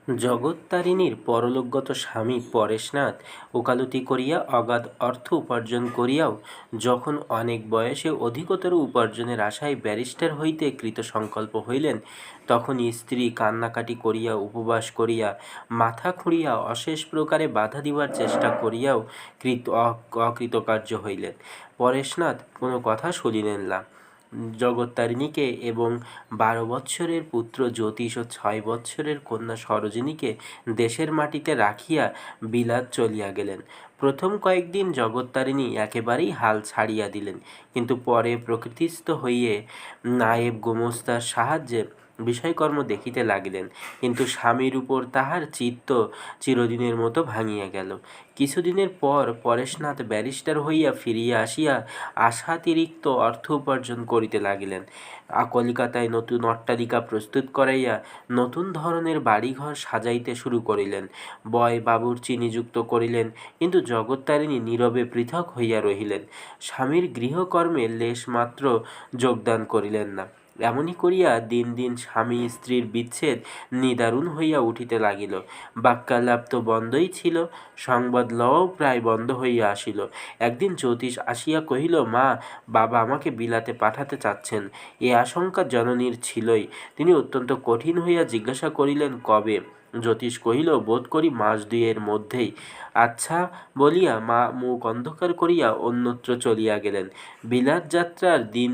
জগত্তারিণীর পরলোকগত স্বামী পরেশনাথ ওকালতি করিয়া অগাধ অর্থ উপার্জন করিয়াও যখন অনেক বয়সে অধিকতর উপার্জনের আশায় ব্যারিস্টার হইতে কৃতসংকল্প হইলেন, তখন স্ত্রী কান্নাকাটি করিয়া উপবাস করিয়া মাথা খুঁড়িয়া অশেষ প্রকারে বাধা দিবার চেষ্টা করিয়াও অকৃতকার্য হইলেন। পরেশনাথ কোনো কথা শুনিলেন না। জগত্তারিণীকে এবং 12 বৎসরের পুত্র জ্যোতিষ ও 6 বৎসরের কন্যা সরোজিনীকে দেশের মাটিতে রাখিয়া বিলাত চলিয়া গেলেন। প্রথম কয়েকদিন জগত্তারিণী একেবারেই হাল ছাড়িয়া দিলেন, কিন্তু পরে প্রকৃতিস্থ হইয়ে নায়েব গোমস্তার সাহায্যে বিষয়কর্ম দেখিতে লাগিলেন। কিন্তু স্বামীর উপর তাহার চিত্ত চিরদিনের মতো ভাঙিয়া গেল। কিছুদিনের পর পরেশনাথ ব্যারিস্টার হইয়া ফিরিয়া আসিয়া আশাতিরিক্ত অর্থ উপার্জন করিতে লাগিলেন। কলিকাতায় নতুন অট্টালিকা প্রস্তুত করাইয়া নতুন ধরনের বাড়িঘর সাজাইতে শুরু করিলেন। বয় বাবুর্চি নিযুক্ত করিলেন, কিন্তু জগত্তারিণী নীরবে পৃথক হইয়া রহিলেন। স্বামীর গৃহকর্মে লেশমাত্র যোগদান করিলেন না। এমনি করিয়া দিন দিন স্বামী স্ত্রীর বিচ্ছেদ নিদারুণ হইয়া উঠিতে লাগিল। বাক্যালাপ তো বন্ধই ছিল, সংবাদ লওয়াও প্রায় বন্ধ হইয়া আসিল। একদিন জ্যোতিষ আসিয়া কহিল, মা, বাবা আমাকে বিলাতে পাঠাতে চাচ্ছেন। এ আশঙ্কা জননীর ছিলই। তিনি অত্যন্ত কঠিন হইয়া জিজ্ঞাসা করিলেন, কবে? জ্যোতিষ কহিল, বোধ করি মাস 2 এর মধ্যেই। আচ্ছা বলিয়া মা মুখ অন্ধকার করিয়া অন্যত্র চলিয়া গেলেন। বিলাত যাত্রার দিন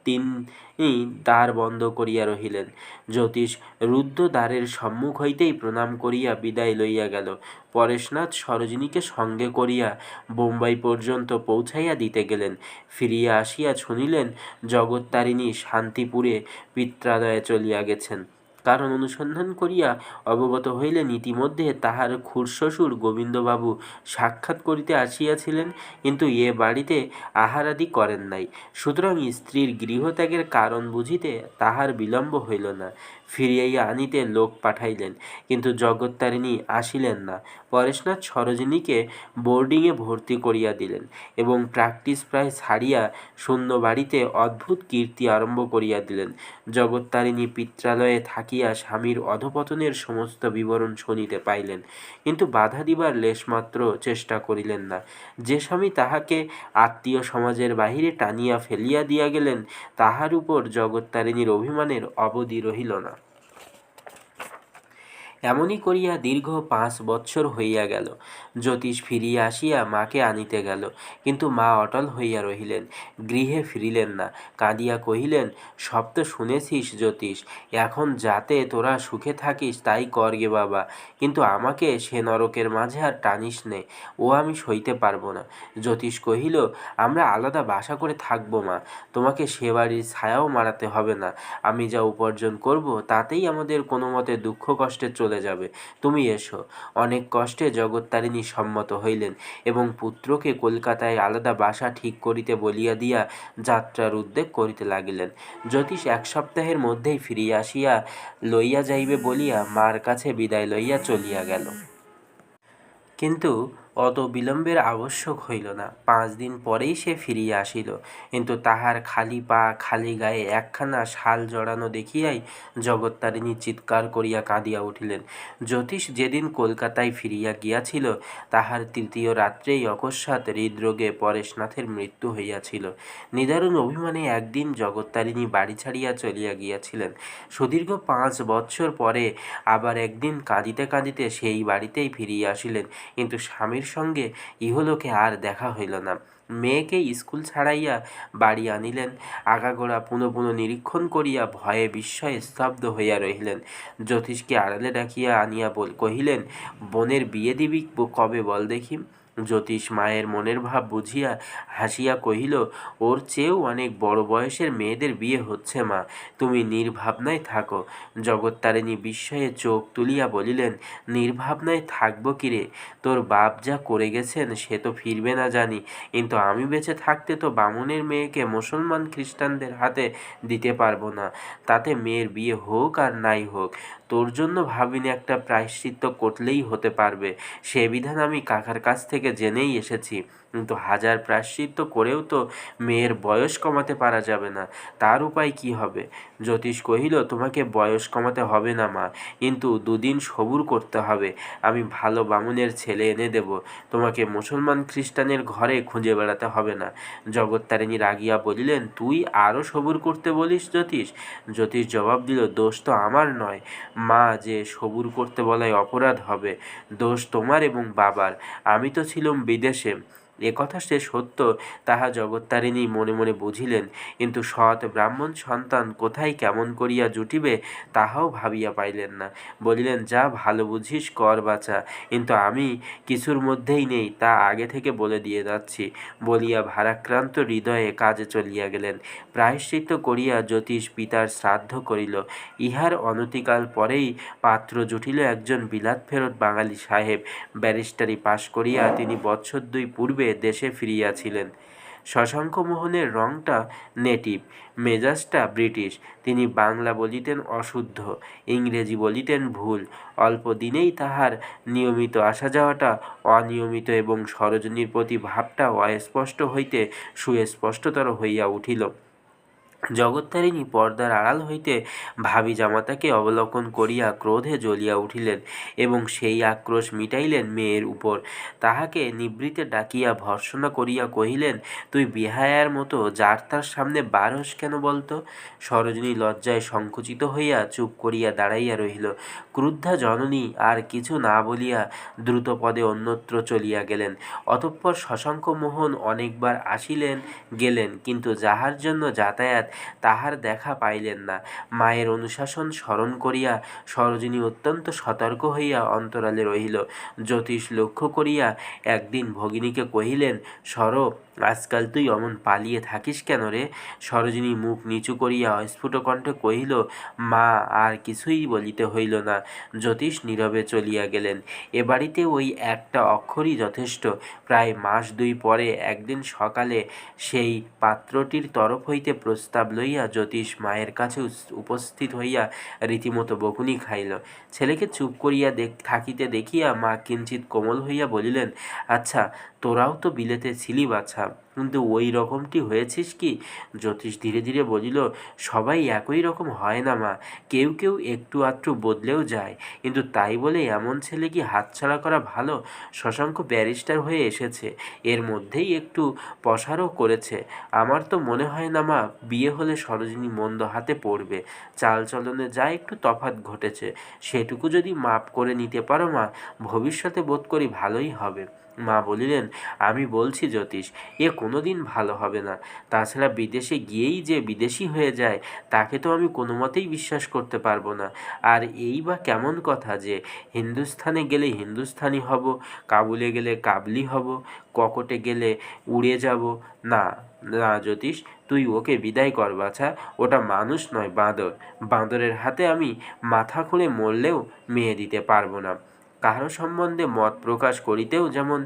তিনি দ্বার বন্ধ করিয়া রহিলেন। জ্যোতিষ রুদ্ধ দ্বারের সম্মুখ হইতেই প্রণাম করিয়া বিদায় লইয়া গেল। পরেশনাথ সরোজিনীকে সঙ্গে করিয়া বোম্বাই পর্যন্ত পৌঁছাইয়া দিতে গেলেন। ফিরিয়া আসিয়া শুনিলেন জগত্তারিণী শান্তিপুরে পিত্রালয়ে চলিয়া গেছেন। কারণ অনুসন্ধান করিয়া অবগত হইলেন ইতিমধ্যে তাহার খুড়শ্বশুর গোবিন্দবাবু সাক্ষাৎ করিতে আসিয়াছিলেন, কিন্তু এ বাড়িতে আহারাদি করেন নাই। সুতরাং স্ত্রীর গৃহত্যাগের কারণ বুঝিতে তাহার বিলম্ব হইল না। ফিরিয়াইয়া আনিতে লোক পাঠাইলেন, কিন্তু জগত্তারিণী আসিলেন না। পরেশনাথ সরোজিনীকে বোর্ডিংয়ে ভর্তি করিয়া দিলেন এবং প্র্যাকটিস প্রায় ছাড়িয়া শূন্য বাড়িতে অদ্ভুত কীর্তি আরম্ভ করিয়া দিলেন। জগত্তারিণী পিত্রালয়ে থাকিয়া স্বামীর অধঃপতনের সমস্ত বিবরণ শুনিতে পাইলেন, কিন্তু বাধা দিবার লেশমাত্র চেষ্টা করিলেন না। যে স্বামী তাহাকে আত্মীয় সমাজের বাহিরে টানিয়া ফেলিয়া দিয়া গেলেন, তাহার উপর জগত্তারিণীর অভিমানের অবধি রহিল না। এমনি করিয়া দীর্ঘ 5 বৎসর হইয়া গেল। জ্যোতিষ ফিরিয়া আসিয়া মাকে আনিতে গেল, কিন্তু মা অটল হইয়া রহিলেন, গৃহে ফিরিলেন না। কাঁদিয়া কহিলেন, সব তো শুনেছিস জ্যোতিষ, এখন যাতে তোরা সুখে থাকিস তাই কর গে বাবা, কিন্তু আমাকে সে নরকের মাঝে আর টানিস নে, ও আমি সইতে পারবো না। জ্যোতিষ কহিল, আমরা আলাদা বাসা করে থাকবো মা, তোমাকে সে বাড়ির ছায়াও মারাতে হবে না। আমি যা উপার্জন করব তাতেই আমাদের কোনো মতে দুঃখ কষ্টে চলে যাবে, তুমি এসো। অনেক কষ্টে জগত্তারিণী সম্মত হইলেন এবং পুত্রকে কলকাতায় আলাদা বাসা ঠিক করিতে বলিয়া দিয়া যাত্রার উদ্যোগ করিতে লাগিলেন। জ্যোতিষ 1 সপ্তাহের মধ্যেই ফিরিয়া আসিয়া লইয়া যাইবে বলিয়া মার কাছে বিদায় লইয়া চলিয়া গেল। কিন্তু অত বিলম্বের আবশ্যক হইল না। 5 দিন পরেই সে ফিরিয়া আসিল, কিন্তু তাহার খালি পা খালি গায়ে একখানা শাল জড়ানো দেখিয়াই জগত্তারিণী চিৎকার করিয়া কাঁদিয়া উঠিলেন। জ্যোতিষ যেদিন কলকাতায় ফিরিয়া গিয়াছিল, তাহার 3য় রাত্রেই অকস্মাৎ হৃদরোগে পরেশনাথের মৃত্যু হইয়াছিল। নিদারুণ অভিমানে একদিন জগত্তারিণী বাড়ি ছাড়িয়া চলিয়া গিয়াছিলেন। সুদীর্ঘ 5 বৎসর পরে আবার একদিন কাঁদিতে কাঁদিতে সেই বাড়িতেই ফিরিয়া আসিলেন, কিন্তু স্বামীর সঙ্গে ইহলোকে আর দেখা হইল না। মেয়েকে স্কুল ছাড়াইয়া বাড়ি আনিলেন। আগাগোড়া পুনঃ পুনঃ নিরীক্ষণ করিয়া ভয়ে বিস্ময়ে স্তব্ধ হইয়া রহিলেন। জ্যোতিষকে আড়ালে ডাকিয়া আনিয়া কহিলেন, বোনের বিয়ে দিবি কবে বল দেখি? জ্যোতিষ মায়ের মনের ভাব বুঝিয়া হাসিয়া কহিল, ওর চেয়েও অনেক বড় বয়সের মেয়েদের বিয়ে হচ্ছে মা, তুমি নির্ভাবনায় থাকো। জগত্তারিণী বিস্ময়ে চোখ তুলিয়া বলিলেন, নির্ভাবনায় থাকবো কিরে? তোর বাপ যা করে গেছেন সে তো ফিরবে না জানি, কিন্তু আমি বেঁচে থাকতে তো বামুনের মেয়েকে মুসলমান খ্রিস্টানদের হাতে দিতে পারবো না। তাতে মেয়ের বিয়ে হোক আর নাই হোক, তোর জন্য ভাবিনি একটা প্রায়শ্চিত্ত করলেই হতে পারবে, সে বিধান আমি কাকার কাছ থেকে জেনেই এসেছি। কিন্তু হাজার প্রায়শ্চিত্ত করেও তো মেয়ের বয়স কমাতে পারা যাবে না, তার উপায় কি হবে? জ্যোতিষ কহিল, তোমাকে বয়স কমাতে হবে না মা, কিন্তু দুদিন সবুর করতে হবে। আমি ভালো বামুনের ছেলে এনে দেব, তোমাকে মুসলমান খ্রিস্টানের ঘরে খুঁজে বেড়াতে হবে না। জগত্তারিণী রাগিয়া বলিলেন, তুই আরও সবুর করতে বলিস জ্যোতিষ? জ্যোতিষ জবাব দিল, দোষ তো আমার নয় মা, যে সবুর করতে বলায় অপরাধ হবে, দোষ তোমার এবং বাবার। আমি তো ছিলাম বিদেশে। একথা সে সত্য, তাহা জগত্তারিণী মনে মনে বুঝিলেন, কিন্তু সৎ ব্রাহ্মণ সন্তান কোথায় কেমন করিয়া জুটিবে তাহাও ভাবিয়া পাইলেন না। বলিলেন, যা ভালো বুঝিস কর বাছা, কিন্তু আমি কিছুর মধ্যেই নেই, তা আগে থেকে বলে দিয়ে যাচ্ছি, বলিয়া ভারাক্রান্ত হৃদয়ে কাজে চলিয়া গেলেন। প্রায়শ্চিত্ত করিয়া জ্যোতিষ পিতার শ্রাদ্ধ করিল। ইহার অনতিকাল পরেই পাত্র জুটিল একজন বিলাত ফেরত বাঙালি সাহেব। ব্যারিস্টারি পাশ করিয়া তিনি বৎসর 2 পূর্বে দেশে ফিরিয়াছিলেন। শশাঙ্কমোহনের রংটা নেটিভ, মেজাজটা ব্রিটিশ। তিনি বাংলা বলিতেন অশুদ্ধ, ইংরেজি বলিতেন ভুল। অল্প দিনেই তাহার নিয়মিত আসা যাওয়াটা অনিয়মিত এবং সরোজিনীর প্রতি ভাবটা অস্পষ্ট হইতে সুস্পষ্টতর হইয়া উঠিল। জগত্তারিণী পর্দার আড়াল হইতে ভাবি জামাতাকে অবলোকন করিয়া ক্রোধে জ্বলিয়া উঠিলেন এবং সেই আক্রোশ মিটাইলেন মেয়ের উপর। তাহাকে নিবৃতে ডাকিয়া ভর্ৎসনা করিয়া কহিলেন, তুই বিহায়ার মতো যার তার সামনে বার হস কেন বলতো? সরোজিনী লজ্জায় সংকুচিত হইয়া চুপ করিয়া দাঁড়াইয়া রহিল। ক্রুদ্ধা জননী আর কিছু না বলিয়া দ্রুতপদে অন্যত্র চলিয়া গেলেন। অতঃপর শশাঙ্কমোহন অনেকবার আসিলেন গেলেন, কিন্তু যাহার জন্য যাতায়াত তাহার দেখা পাইলেন না। মায়ের অনুশাসন স্মরণ করিয়া সরোজিনী অত্যন্ত সতর্ক হইয়া অন্তরালে রহিল। জ্যোতিষ লক্ষ্য করিয়া একদিন ভগিনীকে কহিলেন, সর, আজকাল তুই অমন পালিয়ে থাকিস কেন রে? সরোজিনী মুখ নিচু করিয়া অস্ফুট কণ্ঠে কহিল, মা, আর কিছুই বলিতে হইল না। জ্যোতিষ নীরবে চলিয়া গেলেন। এ বাড়িতে ওই একটা অক্ষরই যথেষ্ট। প্রায় মাস 2 পরে একদিন সকালে সেই পাত্রটির তরফ হইতে প্রস্তাব লইয়া জ্যোতিষ মায়ের কাছে উপস্থিত হইয়া রীতিমতো বকুনি খাইল। ছেলেকে চুপ করিয়া থাকিতে দেখিয়া মা কিঞ্চিৎ কোমল হইয়া বলিলেন, আচ্ছা, তোরাও তো বিলেতে ছিলি বাছা, কিন্তু ওই রকমটি হয়েছিস কি? জ্যোতিষ ধীরে ধীরে বলিল, সবাই একই রকম হয় না মা, কেউ কেউ একটু আধটু বদলেও যায়, কিন্তু তাই বলে এমন ছেলে কি হাতছাড়া করা ভালো? শশাঙ্ক ব্যারিস্টার হয়ে এসেছে, এর মধ্যেই একটু পসারও করেছে। আমার তো মনে হয় না মা, বিয়ে হলে সরোজিনী মন্দ হাতে পড়বে। চালচলনে যা একটু তফাৎ ঘটেছে সেটুকু যদি মাপ করে নিতে পারো মা, ভবিষ্যতে বোধ করি ভালোই হবে। মা বলিলেন, আমি বলছি জ্যোতিষ, এ কোনো দিন ভালো হবে না। তাছাড়া বিদেশে গিয়েই যে বিদেশি হয়ে যায় তাকে তো আমি কোনো মতেই বিশ্বাস করতে পারবো না। আর এই বা কেমন কথা যে হিন্দুস্থানে গেলে হিন্দুস্থানি হব, কাবুলে গেলে কাবলি হব, ককটে গেলে উড়ে যাব? না না জ্যোতিষ, তুই ওকে বিদায় কর বাছা, ওটা মানুষ নয়, বাঁদর। বাঁদরের হাতে আমি মাথা খুঁড়ে মরলেও মেয়ে দিতে পারবো না। কাহারও সম্বন্ধে মত প্রকাশ করিতেও যেমন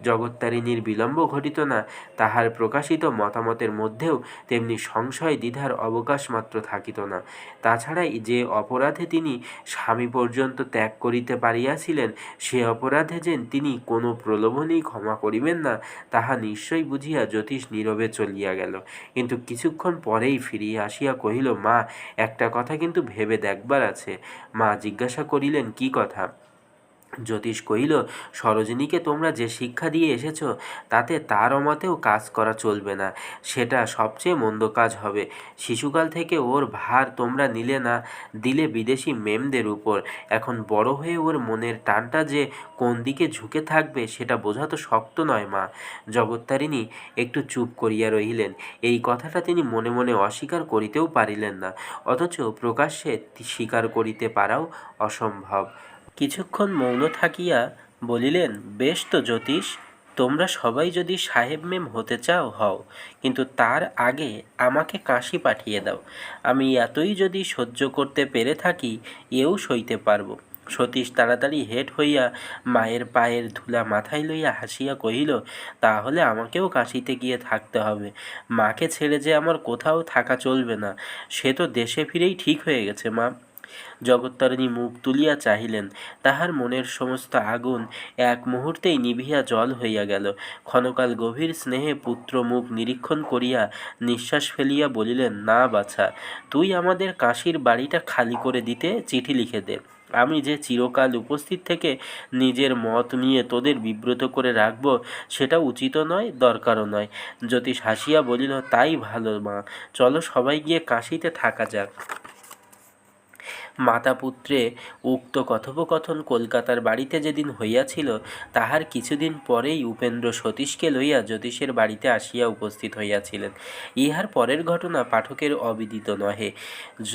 জগত্তারিণীর বিলম্ব ঘটিত না, তাহার প্রকাশিত মতামতের মধ্যেও তেমনি সংশয় দ্বিধার অবকাশ মাত্র থাকিত না। তাছাড়াই যে অপরাধে তিনি স্বামী পর্যন্ত ত্যাগ করিতে পারিয়াছিলেন, সে অপরাধে যে তিনি কোনো প্রলোভনেই ক্ষমা করিবেন না, তাহা নিশ্চয় বুঝিয়া জ্যোতিষ নীরবে চলিয়া গেল। কিন্তু কিছুক্ষণ পরেই ফিরিয়া আসিয়া কহিল, মা, একটা কথা কিন্তু ভেবে দেখবার আছে। মা জিজ্ঞাসা করিলেন, কি কথা? জ্যোতিষ কহিল, সরোজিনীকে তোমরা যে শিক্ষা দিয়ে এসেছ তাতে তার অমতেও কাজ করা চলবে না, সেটা সবচেয়ে মন্দ কাজ হবে। শিশুকাল থেকে ওর ভার তোমরা নিলে না, দিলে বিদেশি মেমদের উপর। এখন বড় হয়ে ওর মনের টানটা যে কোন দিকে ঝুঁকে থাকবে সেটা বোঝা তো শক্ত নয় মা। জগত্তারিণী একটু চুপ করিয়া রহিলেন। এই কথাটা তিনি মনে মনে অস্বীকার করিতেও পারিলেন না, অথচ প্রকাশ্যে স্বীকার করিতে পারাও অসম্ভব। কিছুক্ষণ মৌন থাকিয়া বলিলেন, বেশ তো জ্যোতিষ, তোমরা সবাই যদি সাহেব মেম হতে চাও হও, কিন্তু তার আগে আমাকে কাশি পাঠিয়ে দাও। আমি এতই যদি সহ্য করতে পেরে থাকি, এও সইতে পারবো। সতীশ তাড়াতাড়ি হেঁট হইয়া মায়ের পায়ের ধুলা মাথায় লইয়া হাসিয়া কহিল, তাহলে আমাকেও কাশিতে গিয়ে থাকতে হবে। মাকে ছেড়ে যে আমার কোথাও থাকা চলবে না, সে তো দেশে ফিরেই ঠিক হয়ে গেছে মা। জগত্তারিণী মুখ তুলিয়া চাহিলেন, তাহার মনের সমস্ত আগুন এক মুহূর্তেই নিভিয়া জল হইয়া গেল। ক্ষণকাল গভীর স্নেহে পুত্র মুখ নিরীক্ষণ করিয়া নিঃশ্বাস ফেলিয়া বলিলেন, না বাছা, তুই আমাদের কাশীর বাড়িটা খালি করে দিতে চিঠি লিখে দে। আমি যে চিরকাল উপস্থিত থেকে নিজের মত নিয়ে তোদের বিব্রত করে রাখব, সেটা উচিত নয়, দরকারও নয়। জ্যোতিষ হাসিয়া বলিল, তাই ভালো মা, চলো সবাই গিয়ে কাশীতে থাকা যাক। মাতা পুত্রে উক্ত কথোপকথন কলকাতার বাড়িতে যেদিন হইয়াছিল, তাহার কিছুদিন পরেই উপেন্দ্র সতীশকে লইয়া জ্যোতিষের বাড়িতে আসিয়া উপস্থিত হইয়াছিলেন। ইহার পরের ঘটনা পাঠকের অবিদিত নহে।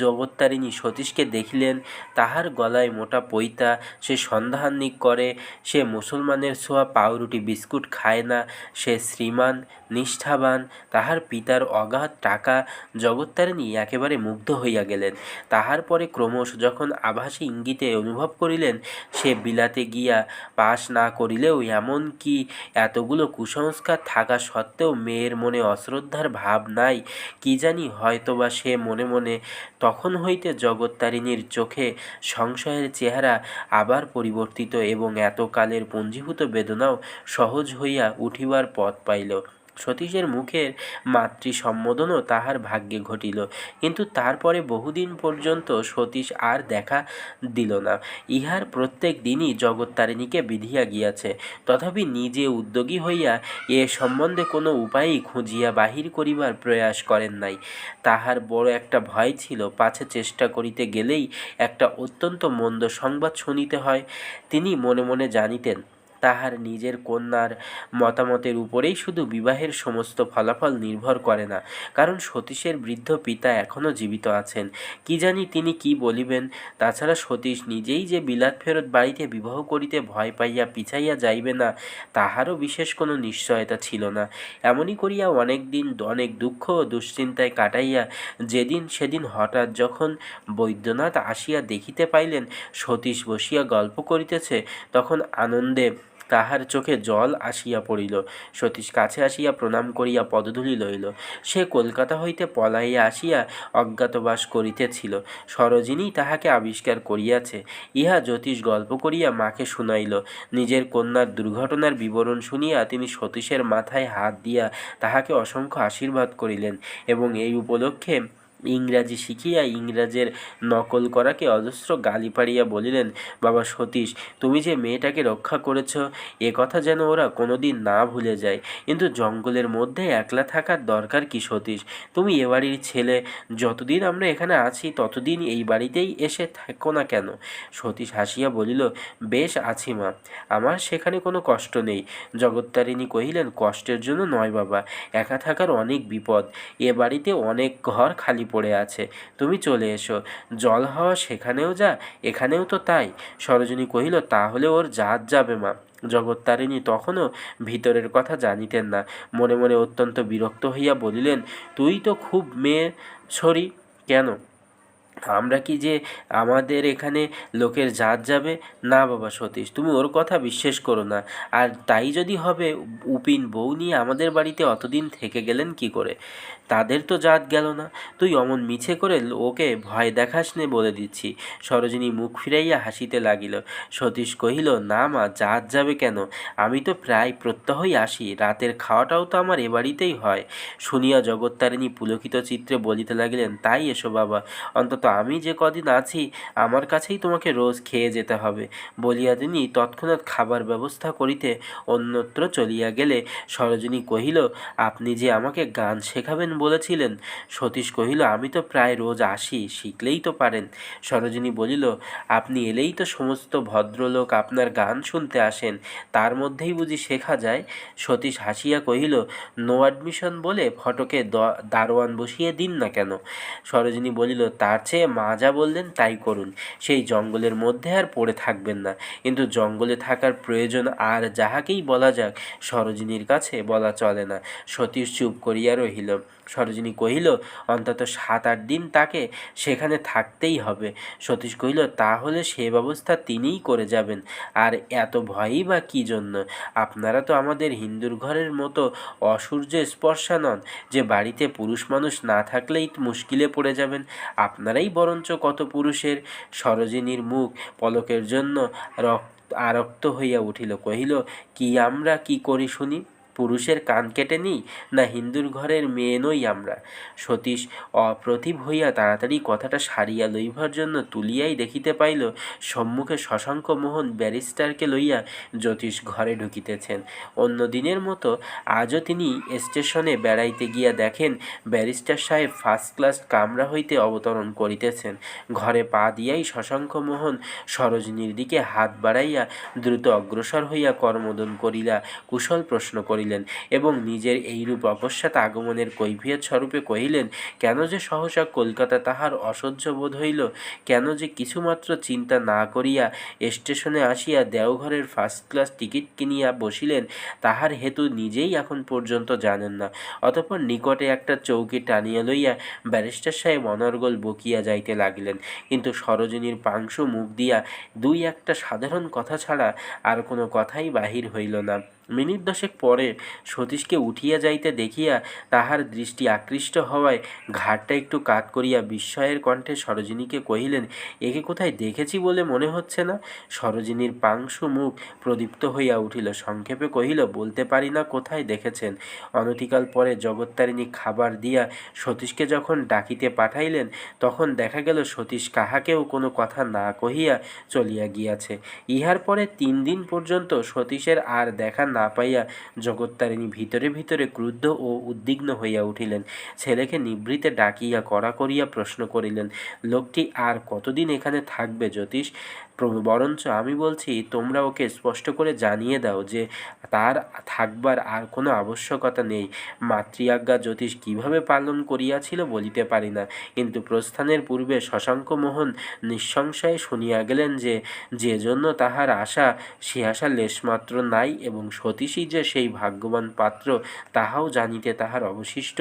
জগত্তারিণী সতীশকে দেখিলেন, তাহার গলায় মোটা পৈতা, সে সন্ধাহান্নিক করে, সে মুসলমানের ছোঁয়া পাউরুটি বিস্কুট খায় না, সে শ্রীমান, নিষ্ঠাবান, তাহার পিতার অগাধ টাকা। জগত্তারিণী একেবারে মুগ্ধ হইয়া গেলেন। তাহার পরে ক্রমশ যখন আভাসী ইঙ্গিতে অনুভব করিলেন, সে বিলাতে গিয়া পাস না করিলেও এমন কি এতগুলো কুসংস্কার থাকা সত্ত্বেও মেয়ের মনে অশ্রদ্ধার ভাব নাই, কি জানি, হয়তোবা সে মনে মনে তখন হইতে জগত্তারিণীর চোখে সংশয়ের চেহারা আবার পরিবর্তিত এবং এতকালের পুঞ্জীভূত বেদনাও সহজ হইয়া উঠিবার পথ পাইল। সতীশের মুখের মাতৃ সম্বোধনও তাহার ভাগ্যে ঘটিল, কিন্তু তারপরে বহুদিন পর্যন্ত সতীশ আর দেখা দিল না। ইহার প্রত্যেক দিনই জগত্তারিণীকে বিধিয়া গিয়াছে, তথাপি নিজে উদ্যোগী হইয়া এ সম্বন্ধে কোনো উপায়ই খুঁজিয়া বাহির করিবার প্রয়াস করেন নাই। তাহার বড় একটা ভয় ছিল, পাছে চেষ্টা করিতে গেলেই একটা অত্যন্ত মন্দ সংবাদ শুনিতে হয়। তিনি মনে মনে জানিতেন, তাহার নিজের কন্যার মতামতের উপরেই শুধু বিবাহের সমস্ত ফলাফল নির্ভর করে না, কারণ সতীশের বৃদ্ধ পিতা এখনও জীবিত আছেন। কি জানি তিনি কি বলিবেন। তাছাড়া সতীশ নিজেই যে বিলাত ফেরত বাড়িতে বিবাহ করিতে ভয় পাইয়া পিছাইয়া যাইবে না, তাহারও বিশেষ কোনো নিশ্চয়তা ছিল না। এমনি করিয়া অনেক দিন অনেক দুঃখ ও দুশ্চিন্তায় কাটাইয়া যেদিন সেদিন হঠাৎ যখন বৈদ্যনাথ আসিয়া দেখিতে পাইলেন সতীশ বসিয়া গল্প করিতেছে, তখন আনন্দে তাহার চোখে জল আসিয়া পড়িল। সতীশ কাছে আসিয়া প্রণাম করিয়া পদধূলি লইল। সে কলকাতা হইতে পলাইয়া আসিয়া অজ্ঞাতবাস করিতেছিল, সরোজিনী তাহাকে আবিষ্কার করিয়াছে, ইহা জ্যোতিষ গল্প করিয়া মাকে শুনাইল। নিজের কন্যার দুর্ঘটনার বিবরণ শুনিয়া তিনি সতীশের মাথায় হাত দিয়া তাহাকে অসংখ্য আশীর্বাদ করিলেন এবং এই উপলক্ষে ইংরাজি শিখিয়া ইংরাজের নকল করাকে অজস্র গালি পাড়িয়া বলিলেন, বাবা সতীশ, তুমি যে মেয়েটাকে রক্ষা করেছ, এ কথা যেন ওরা কোনো দিন না ভুলে যায়। কিন্তু জঙ্গলের মধ্যে একলা থাকার দরকার কি সতীশ? তুমি এ বাড়ির ছেলে, যতদিন আমরা এখানে আছি ততদিন এই বাড়িতেই এসে থাকো না কেন? সতীশ হাসিয়া বলিল, বেশ আছি মা, আমার সেখানে কোনো কষ্ট নেই। জগত্তারিণী কহিলেন, কষ্টের জন্য নয় বাবা, একা থাকার অনেক বিপদ, এ বাড়িতে অনেক ঘর খালি পড়ে আছে, তুমি চলে এসো, জল হাওয়া সেখানেও যা, এখানেও তো তাই। সরোজিনী কহিল, তাহলে ওর জাত যাবে মা। জগত্তারিণী তখনও ভিতরের কথা জানিতেন না, মনে মনে অত্যন্ত বিরক্ত হইয়া বলিলেন, তুই তো খুব মেয়ে ছড়ি, কেন আমরা কি যে আমাদের এখানে লোকের জাত যাবে? না বাবা সতীশ, তুমি ওর কথা বিশ্বাস করো না। আর তাই যদি হবে, উপিন বউ নিয়ে আমাদের বাড়িতে অতদিন থেকে গেলেন কি করে? তাদের তো জাত গেল না। তুই অমন মিছে করে ওকে ভয় দেখাস নে বলে দিচ্ছি। সরোজিনী মুখ ফিরাইয়া হাসিতে লাগিল। সতীশ কহিল, না মা, জাত যাবে কেন? আমি তো প্রায় প্রত্যহই আসি, রাতের খাওয়াটাও তো আমার এ বাড়িতেই হয়। শুনিয়া জগত্তারিণী পুলকিত চিত্রে বলিতে লাগিলেন, তাই এসো বাবা, অন্তত আমি যে কদিন আছি আমার কাছেই তোমাকে রোজ খেয়ে যেতে হবে। বলিয়া তিনি তৎক্ষণাৎ খাবার ব্যবস্থা করিতে অন্যত্র চলিয়া গেলে সরোজিনী কহিল, আপনি যে আমাকে গান শেখাবেন বলেছিলেন? সতীশ কহিল, আমি তো প্রায় রোজ আসি, শিখলেই তো পারেন। সরোজিনী বলিল, আপনি এলেই তো সমস্ত ভদ্রলোক আপনার গান শুনতে আসেন, তার মধ্যেই বুঝি শেখা যায়? সতীশ হাসিয়া কহিল, নো অ্যাডমিশন বলে ফটকে দারোয়ান বসিয়ে দিন না কেন? সরোজিনী বলিল, তার চেয়ে মা যা বললেন তাই করুন, সেই জঙ্গলের মধ্যে আর পড়ে থাকবেন না। কিন্তু জঙ্গলে থাকার প্রয়োজন আর যাহাকেই বলা যাক, সরোজিনীর কাছে বলা চলে না। সতীশ চুপ করিয়া রহিল। সরোজিনী কহিল, অন্তত 7-8 দিন তাকে সেখানে থাকতেই হবে। সতীশ কহিল, তাহলে সে ব্যবস্থা তিনিই করে যাবেন। আর এত ভয়ই বা কী জন্য? আপনারা তো আমাদের হিন্দুর ঘরের মতো অসূর্য স্পর্শা নন যে বাড়িতে পুরুষ মানুষ না থাকলেই মুশকিলে পড়ে যাবেন। আপনারাই বরঞ্চ কত পুরুষের। সরোজিনীর মুখ পলকের জন্য আরক্ত হইয়া উঠিল। কহিল, কি আমরা কি করি শুনি? পুরুষের কান কেটে নিই, না হিন্দুর ঘরের মেয়ে নই আমরা? সতীশ অপ্রতিভ হইয়া তাড়াতাড়ি কথাটা সারিয়া লইবার জন্য তুলিয়াই দেখিতে পাইল সম্মুখে শশাঙ্ক মোহন ব্যারিস্টারকে লইয়া জ্যোতিষ ঘরে ঢুকিতেছেন। অন্য দিনের মতো আজও তিনি স্টেশনে বেড়াইতে গিয়া দেখেন ব্যারিস্টার সাহেব ফার্স্ট ক্লাস কামরা হইতে অবতরণ করিতেছেন। ঘরে পা দিয়াই শশাঙ্ক মোহন সরোজিনীর দিকে হাত বাড়াইয়া দ্রুত অগ্রসর হইয়া করমোদন করিলা কুশল প্রশ্ন করিলেন এবং নিজের এইরূপ অকস্মাৎ আগমনের কৈফিয়ত স্বরূপে কহিলেন, কেন যে সহসা কলকাতা তাহার অসহ্য বোধ হইল, কেন যে কিছুমাত্র চিন্তা না করিয়া স্টেশনে আসিয়া দেওঘরের ফার্স্ট ক্লাস টিকিট কিনিয়া বসিলেন, তাহার হেতু নিজেই এখন পর্যন্ত জানেন না। অতঃপর নিকটে একটা চৌকি টানিয়া লইয়া ব্যারিস্টার সাহেব অনর্গল বকিয়া যাইতে লাগিলেন। কিন্তু সরোজিনীর পাংশু মুখ দিয়া 2-1টা সাধারণ কথা ছাড়া আর কোনো কথাই বাহির হইল না। মিনিট 10 পরে সতীশকে উঠিয়া যাইতে দেখিয়া তাহার দৃষ্টি আকৃষ্ট হওয়ায় ঘাড়টা একটু কাত করিয়া বিস্ময়ের কণ্ঠে সরোজিনীকে কহিলেন, একে কোথায় দেখেছি বলে মনে হচ্ছে না? সরোজিনীর পাংশু মুখ প্রদীপ্ত হইয়া উঠিল। সংক্ষেপে কহিল, বলতে পারি না কোথায় দেখেছেন। অনতিকাল পরে জগত্তারিণী খাবার দিয়া সতীশকে যখন ডাকিতে পাঠাইলেন, তখন দেখা গেল সতীশ কাহাকেও কোনো কথা না কহিয়া চলিয়া গিয়াছে। ইহার পরে 3 দিন পর্যন্ত সতীশের আর দেখা না পাইয়া জগত্তারিণী ভিতরে ভিতরে ক্রুদ্ধ ও উদ্বিগ্ন হইয়া উঠিলেন। ছেলেকে নিভৃতে ডাকিয়া কড়া করিয়া প্রশ্ন করিলেন, লোকটি আর কতদিন এখানে থাকবে জ্যোতিষ? বরঞ্চ আমি বলছি, তোমরা ওকে স্পষ্ট করে জানিয়ে দাও যে তার থাকবার আর কোনো আবশ্যকতা নেই। মাতৃআজ্ঞা জ্যোতিষ কিভাবে পালন করিয়াছিল বলিতে পারি না, কিন্তু প্রস্থানের পূর্বে শশাঙ্ক মোহন নিঃসংশয়ে শুনিয়া গেলেন যে যে জন্য তাহার আশা, সে আশা লেশমাত্র নাই এবং সতীশই যে সেই ভাগ্যবান পাত্র, তাহাও জানিতে তাহার অবশিষ্ট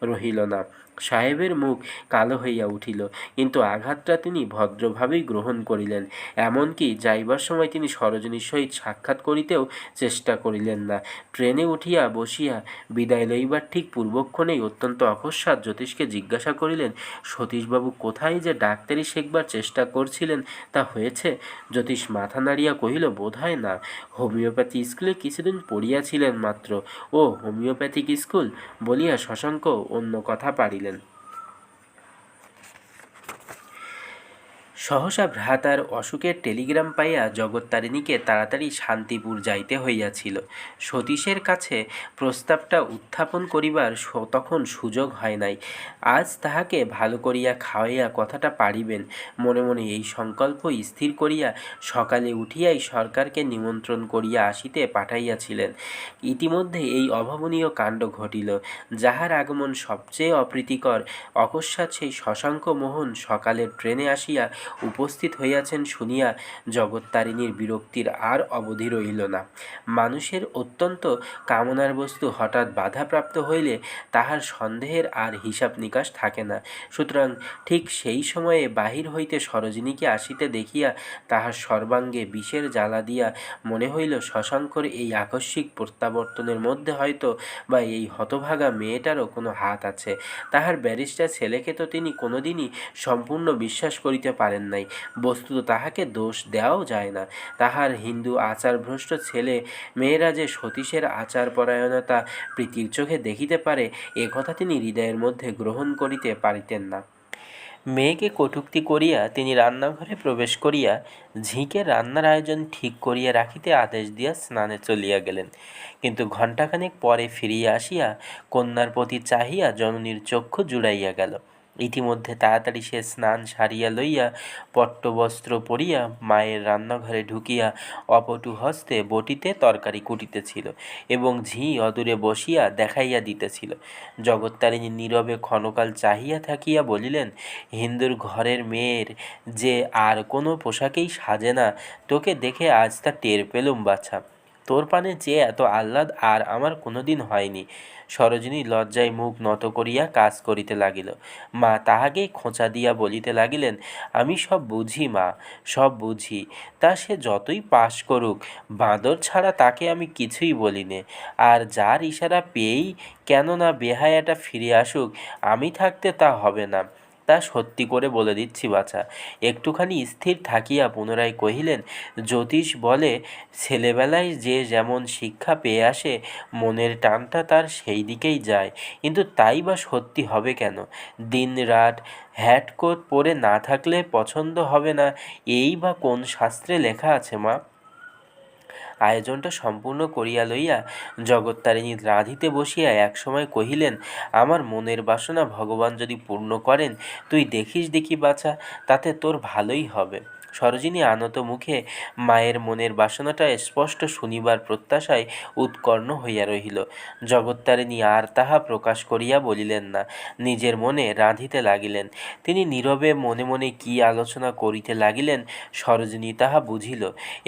রহিল না। সাহেবের মুখ কালো হইয়া উঠিল, কিন্তু আঘাতটা তিনি ভদ্রভাবেই গ্রহণ করিলেন। এমনকি যাইবার সময় তিনি সরোজিনীর সহিত সাক্ষাৎ করিতেও চেষ্টা করিলেন না। ট্রেনে উঠিয়া বসিয়া বিদায় লইবার ঠিক পূর্বক্ষণেই অত্যন্ত অকস্মাৎ জ্যোতিষকে জিজ্ঞাসা করিলেন, সতীশবাবু কোথায় যে ডাক্তারি শেখবার চেষ্টা করছিলেন তা হয়েছে? জ্যোতিষ মাথা নাড়িয়া কহিল, বোধ হয় না। হোমিওপ্যাথি স্কুলে কিছুদিন পড়িয়াছিলেন মাত্র। ও হোমিওপ্যাথিক স্কুল বলিয়া শশাঙ্ক অন্য কথা পাড়িলেন। সহসা ভ্রাতার অসুখের টেলিগ্রাম পাইয়া জগত্তারিণীকে তাড়াতাড়ি শান্তিপুর যাইতে হইয়াছিল। সতীশের কাছে প্রস্তাবটা উত্থাপন করিবার তখন সুযোগ হয় নাই। আজ তাহাকে ভালো করিয়া খাওয়াইয়া কথাটা পাড়িবেন। মনে মনে এই সংকল্প স্থির করিয়া সকালে উঠিয়াই সরকারকে নিমন্ত্রণ করিয়া আসিতে পাঠাইয়াছিলেন। ইতিমধ্যে এই অভাবনীয় কাণ্ড ঘটিল, যাহার আগমন সবচেয়ে অপ্রীতিকর। অকস্মাৎ সেই শশাঙ্ক মোহন সকালের ট্রেনে আসিয়া উপস্থিত হইয়াছেন শুনিয়া জগত্তারিণীর বিরক্তির আর অবধি রহিল না। মানুষের অত্যন্ত কামনার বস্তু হঠাৎ বাধাপ্রাপ্ত হইলে তাহার সন্দেহের আর হিসাব নিকাশ থাকে না। সুতরাং ঠিক সেই সময়ে বাহির হইতে সরোজিনীকে আসিতে দেখিয়া তাহার সর্বাঙ্গে বিষের জ্বালা দিয়া মনে হইল শশাঙ্কর এই আকস্মিক প্রত্যাবর্তনের মধ্যে হয়তো বা এই হতভাগা মেয়েটারও কোনো হাত আছে। তাহার ব্যারিস্টার ছেলেকে তো তিনি কোনোদিনই সম্পূর্ণ বিশ্বাস করিতে পারেন নাই। বস্তুত তাহাকে দোষ দেওয়াও যায় না। তাহার হিন্দু আচারভ্রষ্ট ছেলে মেয়েরা যে সতীশের আচারপরায়ণতা প্রীতির চোখে দেখিতে পারে, এ কথা তিনি হৃদয়ের মধ্যে গ্রহণ করিতে পারিতেন না। মেয়েকে কটূক্তি করিয়া তিনি রান্নাঘরে প্রবেশ করিয়া ঝিঁকে রান্নার আয়োজন ঠিক করিয়া রাখিতে আদেশ দিয়া স্নানে চলিয়া গেলেন। কিন্তু ঘণ্টাখানেক পরে ফিরিয়া আসিয়া কন্যার প্রতি চাহিয়া জননীর চক্ষু জুড়াইয়া গেল। ইতিমধ্যে তাড়াতাড়ি সে স্নান সারিয়া লইয়া পট্টবস্ত্র পরিয়া মায়ের রান্নাঘরে ঢুকিয়া অপটু হস্তে বটিতে তরকারি কুটিতেছিল এবং ঝি অদূরে বসিয়া দেখাইয়া দিতেছিল। জগত্তারিণী নীরবে ক্ষণকাল চাহিয়া থাকিয়া বলিলেন, হিন্দুর ঘরের মেয়ের যে আর কোনো পোশাকেই সাজে না, তোকে দেখে আজ তা টের পেলুম বাছা। তোর পানে চেয়ে এত আহ্লাদ আর আমার কোনোদিন হয়নি। সরোজিনী লজ্জায় মুখ নত করিয়া কাজ করিতে লাগিল। মা তাহাকেই খোঁচা দিয়া বলিতে লাগিলেন, আমি সব বুঝি মা, সব বুঝি। তা সে যতই পাশ করুক, বাঁদর ছাড়া তাকে আমি কিছুই বলি নে। আর যার ইশারা পেয়েই কেন না বেহায়াটা ফিরে আসুক, আমি থাকতে তা হবে না। তা সত্যি করে বলে দিচ্ছি বাছা। একটুখানি স্থির থাকিয়া পুনরায় কহিলেন, জ্যোতিষ বলে ছেলেবেলায় যে যেমন শিক্ষা পেয়ে আসে, মনের টানটা তার সেই দিকেই যায়। কিন্তু তাই বা সত্যি হবে কেন? দিন রাত হ্যাট কোট পরে না থাকলে পছন্দ হবে না, এই বা কোন শাস্ত্রে লেখা আছে মা? আয়োজনটা সম্পূর্ণ করিয়া লইয়া জগত্তারিণী রাঁধিতে বসিয়া একসময় কহিলেন, আমার মনের বাসনা ভগবান যদি পূর্ণ করেন, তুই দেখিস দেখি বাছা, তাতে তোর ভালোই হবে। সরোজিনী আনত মুখে মায়ের মনের বাসনাটা স্পষ্ট শুনিবার প্রত্যাশায় উৎকর্ণ হইয়া রহিল। জগত্তারিণী আর তাহা প্রকাশ করিয়া বলিলেন না, নিজের মনে রাঁধিতে লাগিলেন। তিনি নীরবে মনে মনে কি আলোচনা করিতে লাগিলেন, সরোজিনী তাহা বুঝিল,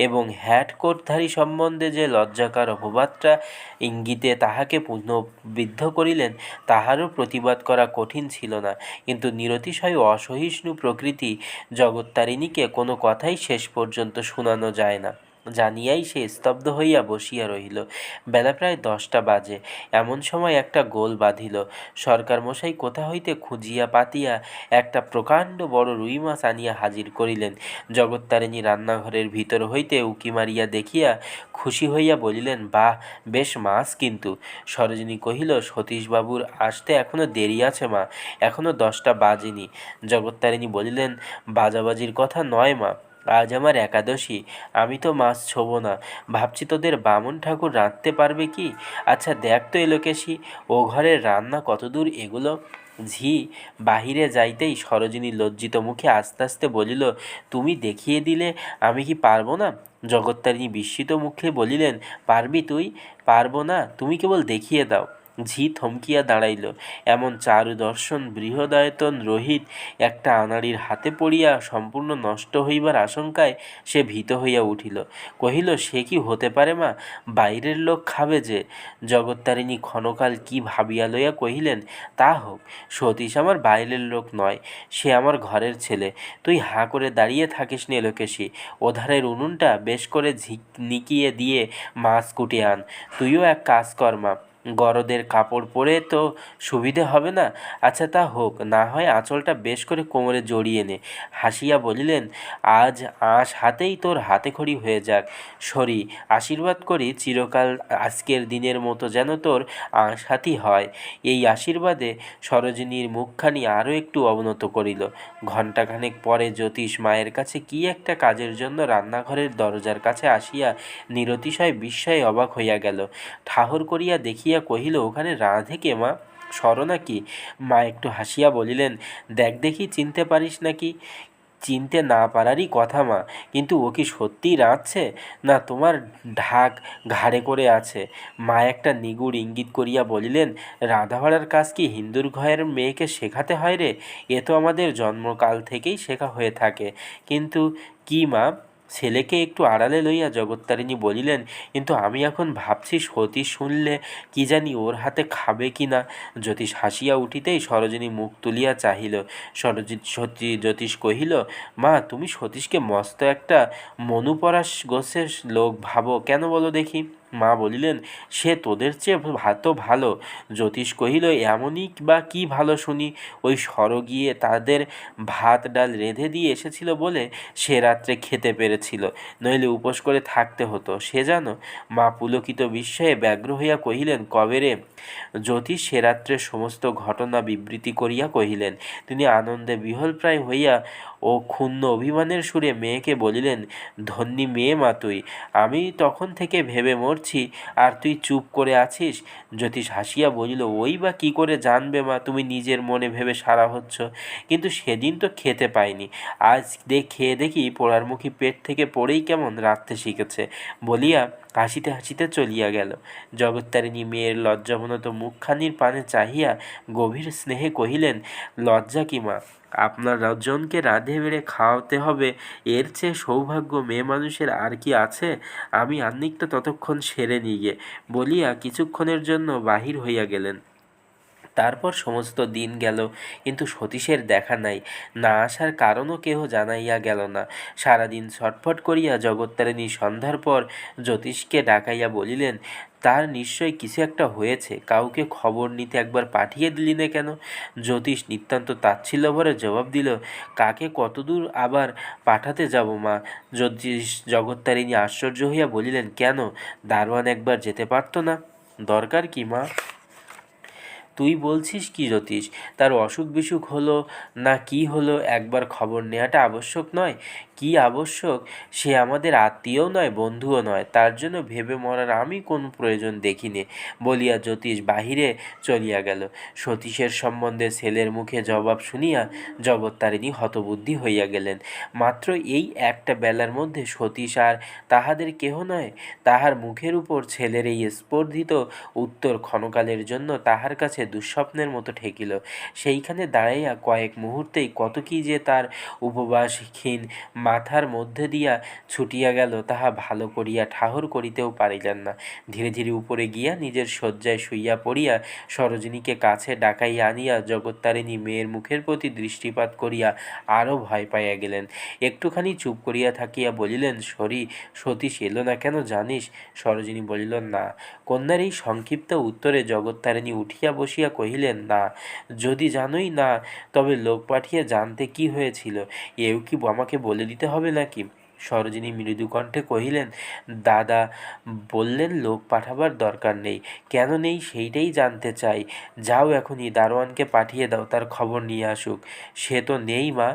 এবং হ্যাট কোটধারী সম্বন্ধে যে লজ্জাকর অপবাদটা ইঙ্গিতে তাহাকে পুনর্বিদ্ধ করিলেন, তাহারও প্রতিবাদ করা কঠিন ছিল না। কিন্তু নিরতিশয় অসহিষ্ণু প্রকৃতি জগত্তারিণীকে কোনো কথাই শেষ পর্যন্ত শুনানো যায় না জানিয়াই সে স্তব্ধ হইয়া বসিয়া রহিল। বেলা প্রায় 10টা বাজে। এমন সময় একটা গোল বাঁধিল। সরকার মশাই কোথা হইতে খুঁজিয়া পাতিয়া একটা প্রকাণ্ড বড় রুই মাছ আনিয়া হাজির করিলেন। জগত্তারিণী রান্নাঘরের ভিতর হইতে উঁকি মারিয়া দেখিয়া খুশি হইয়া বলিলেন, বাহ, বেশ মাছ কিন্তু। সরোজিনী কহিল, সতীশবাবুর আসতে এখনো দেরি আছে মা, এখনো 10টা বাজেনি। জগত্তারিণী বলিলেন, বাজাবাজির কথা নয় মা, আজ আমার একাদশী, আমি তো মাছ ছোব না। ভাবছি তোদের বামুন ঠাকুর রাঁধতে পারবে কি? আচ্ছা দেখ তো এলোকেশি, ও ঘরের রান্না কতদূর এগুলো। ঝি বাহিরে যাইতেই সরোজিনী লজ্জিত মুখে আস্তে আস্তে বলিল, তুমি দেখিয়ে দিলে আমি কি পারবো না? জগত্তারিণী বিস্মিত মুখে বলিলেন, পারবি তুই? পারবো না, তুমি কেবল দেখিয়ে দাও। ঝি থমকিয়া দাঁড়াইল। এমন চারুদর্শন বৃহদায়তন রহিত একটা আনাড়ির হাতে পড়িয়া সম্পূর্ণ নষ্ট হইবার আশঙ্কায় সে ভীত হইয়া উঠিল। কহিল, সে কি হতে পারে মা? বাইরের লোক খাবে যে। জগত্তারিণী ক্ষণকাল কি ভাবিয়া লইয়া কহিলেন, তা হোক, সতীশ আমার বাইরের লোক নয়, সে আমার ঘরের ছেলে। তুই হাঁ করে দাঁড়িয়ে থাকিস নে লোকেশি, ওধারের উনুনটা বেশ করে নিকিয়ে দিয়ে মাছ কুটে আন। তুইও এক কাজ কর মা, গরদের কাপড় পরে তো সুবিধে হবে না। আচ্ছা তা হোক, না হয় আঁচলটা বেশ করে কোমরে জড়িয়ে নে। হাসিয়া বলিলেন, আজ আঁশ হাতেই তোর হাতে খড়ি হয়ে যাক। সরি, আশীর্বাদ করি চিরকাল আজকের দিনের মতো যেন তোর আঁশ হাতই হয়। এই আশীর্বাদে সরোজিনীর মুখখানি আরও একটু অবনত করিল। ঘণ্টাখানেক পরে জ্যোতিষ মায়ের কাছে কি একটা কাজের জন্য রান্নাঘরের দরজার কাছে আসিয়া নিরতিশয় বিস্ময়ে অবাক হইয়া গেল। ঠাহর করিয়া দেখিয়া কহিল, ওখানে রাঁধে কে মা? সর নাকি? মা একটু হাসিয়া বলিলেন, দেখ দেখি চিনতে পারিস নাকি? চিনতে না পারারই কথা মা, কিন্তু ও কি সত্যিই রাঁধছে, না তোমার ঢাক ঘাড়ে করে আছে? মা একটা নিগুড় ইঙ্গিত করিয়া বলিলেন, রাঁধাবাড়ার কাজ কি হিন্দুর ঘরের মেয়েকে শেখাতে হয় রে? এ তো আমাদের জন্মকাল থেকেই শেখা হয়ে থাকে। কিন্তু কি মা? ছেলেকে একটু আড়ালে লইয়া জগত্তারিণী বলিলেন, কিন্তু আমি এখন ভাবছি সতীশ শুনলে কি জানি ওর হাতে খাবে কি না। জ্যোতিষ হাসিয়া উঠিতেই সরোজিনী মুখ তুলিয়া চাহিল। জ্যোতিষ কহিল, মা তুমি সতীশকে মস্ত একটা মনুপরাশ গোছের লোক ভাবো কেন বলো দেখি? মা বলিলেন, সে তোদের চেয়ে তো ভালো। জ্যোতিষ কহিল, এমনই বা কি ভালো শুনি? ওই সর গিয়ে তাদের ভাত ডাল রেঁধে দিয়ে এসেছিল বলে সে রাত্রে খেতে পেরেছিল, নইলে উপোস করে থাকতে হতো, সে জানো? মা পুলকিত বিস্ময়ে ব্যগ্র হইয়া কহিলেন, কবে রে? জ্যোতিষ সে রাত্রে সমস্ত ঘটনা বিবৃতি করিয়া কহিলেন। তিনি আনন্দে বিহ্বলপ্রায় হইয়া ও ক্ষুণ্ণ অভিমানের সুরে মেয়েকে বলিলেন, ধন্যী মেয়ে মা তুই, আমি তখন থেকে ভেবে মরছি, আর তুই চুপ করে আছিস। জ্যোতিষ হাসিয়া বলিল, ওই বা কী করে জানবে মা, তুমি নিজের মনে ভেবে সারা হচ্ছ। কিন্তু সেদিন তো খেতে পাইনি, আজ খেয়ে দেখি পোড়ারমুখী পেট থেকে পড়েই কেমন রাঁধতে শিখেছে। বলিয়া হাসিতে হাসিতে চলিয়া গেল। জগত্তারিণী মেয়ের লজ্জাবনত মুখখানির পানে চাহিয়া গভীর স্নেহে কহিলেন, লজ্জা কি মা? আপনার জনকে রাঁধে বেড়ে খাওয়াতে হবে, এর চেয়ে সৌভাগ্য মেয়ে মানুষের আর কি আছে? আমি আহ্নিকটা ততক্ষণ সেরে নিয়ে বলিয়া কিছুক্ষণের জন্য বাহির হইয়া গেলেন। তারপর সমস্ত দিন গেল, কিন্তু সতীশের দেখা নাই। না আসার কারণও কেহ জানাইয়া গেল না। সারাদিন ছটফট করিয়া জগত্তারিণী সন্ধ্যার পর জ্যোতিষকে ডাকাইয়া বলিলেন, তার নিশ্চয় কিছু একটা হয়েছে, কাউকে খবর নিতে একবার পাঠিয়ে দিলি না কেন? জ্যোতিষ নিতান্ত তাচ্ছিল্যভরে জবাব দিল, কাকে কতদূর আবার পাঠাতে যাব মা? জগত্তারিণী আশ্চর্য হইয়া বলিলেন, কেন, দারোয়ান একবার যেতে পারত না? দরকার কি মা? তুই বলছিস কি জ্যোতিষ? তার অসুখ বিসুখ হলো না কি হলো, একবার খবর নেওয়াটা আবশ্যক নয়? কি আবশ্যক? সে আমাদের আত্মীয়ও নয়, বন্ধুও নয়, তার জন্য ভেবে মরার আমি কোনো প্রয়োজন দেখিনি বলিয়া জ্যোতিষ বাহিরে চলিয়া গেল। সতীশের সম্বন্ধে ছেলের মুখে জবাব শুনিয়া জগত্তারিণী হতবুদ্ধি হইয়া গেলেন। মাত্র এই একটা বেলার মধ্যে সতীশ আর তাহাদের কেহ নয়। তাহার মুখের উপর ছেলের এই স্পর্ধিত উত্তর ক্ষণকালের জন্য তাহার কাছে দুঃস্বপ্নের মতো ঠেকিল। সেইখানে দাঁড়াইয়া কয়েক মুহূর্তেই কত কি যে তার উপবাসহীন মাথার মধ্যে দিয়া ছুটিয়া গেল, তাহা ভালো করিয়া ঠাহর করিতেও পারিলেন না। ধীরে ধীরে উপরে গিয়া নিজের শয্যায় শুইয়া পড়িয়া সরোজিনীকে কাছে ডাকাইয়া আনিয়া জগত্তারিণী মেয়ের মুখের প্রতি দৃষ্টিপাত করিয়া আরও ভয় পাইয়া গেলেন। একটুখানি চুপ করিয়া থাকিয়া বলিলেন, সতীশ এলো না কেন জানিস? সরোজিনী বলিল, না। কন্যার এই সংক্ষিপ্ত উত্তরে জগত্তারিণী উঠিয়া বসিয়া কহিলেন, না, যদি জানোই না, তবে লোক পাঠিয়ে জানতে কি হয়েছিল এও কি আমাকে বলে দিতে হবে নাকি? সরোজিনী মৃদু কণ্ঠে কহিলেন, দাদা বললেন লোক পাঠাবার দরকার নেই। কেন নেই সেইটাই জানতে চাই। যাও এখনই দারোয়ানকে পাঠিয়ে দাও, তার খবর নিয়ে আসুক। সে তো নেই মা।